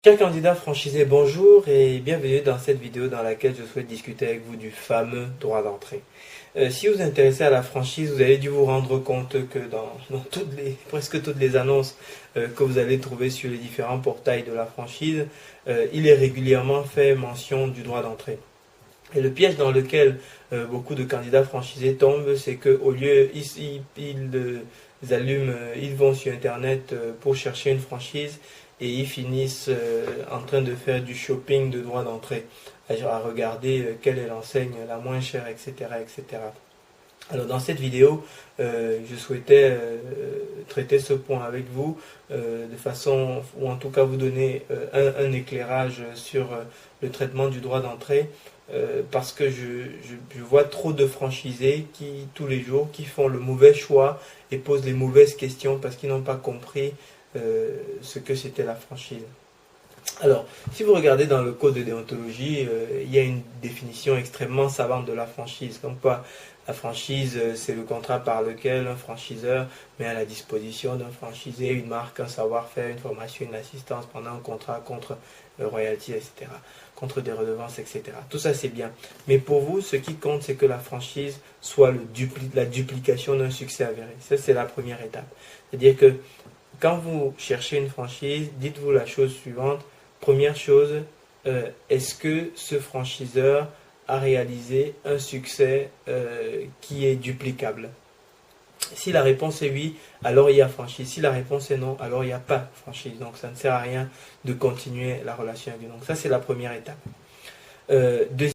Chers candidats franchisés, bonjour et bienvenue dans cette vidéo dans laquelle je souhaite discuter avec vous du fameux droit d'entrée. Si vous vous intéressez à la franchise, vous avez dû vous rendre compte que dans presque toutes les annonces que vous allez trouver sur les différents portails de la franchise, il est régulièrement fait mention du droit d'entrée. Et le piège dans lequel beaucoup de candidats franchisés tombent, c'est qu'au lieu, ils vont sur Internet pour chercher une franchise et ils finissent en train de faire du shopping de droit d'entrée, à regarder quelle est l'enseigne la moins chère, etc., etc. Alors dans cette vidéo, je souhaitais traiter ce point avec vous de façon, ou en tout cas vous donner un éclairage sur le traitement du droit d'entrée, parce que je vois trop de franchisés qui, tous les jours, qui font le mauvais choix et posent les mauvaises questions parce qu'ils n'ont pas compris ce que c'était la franchise. Alors, si vous regardez dans le code de déontologie, il y a une définition extrêmement savante de la franchise. Comme quoi, la franchise, c'est le contrat par lequel un franchiseur met à la disposition d'un franchisé une marque, un savoir-faire, une formation, une assistance pendant un contrat contre royalties, etc., contre des redevances, etc. Tout ça, c'est bien. Mais pour vous, ce qui compte, c'est que la franchise soit la duplication d'un succès avéré. Ça, c'est la première étape. C'est-à-dire que quand vous cherchez une franchise, dites-vous la chose suivante. Première chose, est-ce que ce franchiseur a réalisé un succès qui est duplicable? Si la réponse est oui, alors il y a franchise. Si la réponse est non, alors il n'y a pas franchise. Donc ça ne sert à rien de continuer la relation avec lui. Donc ça, c'est la première étape.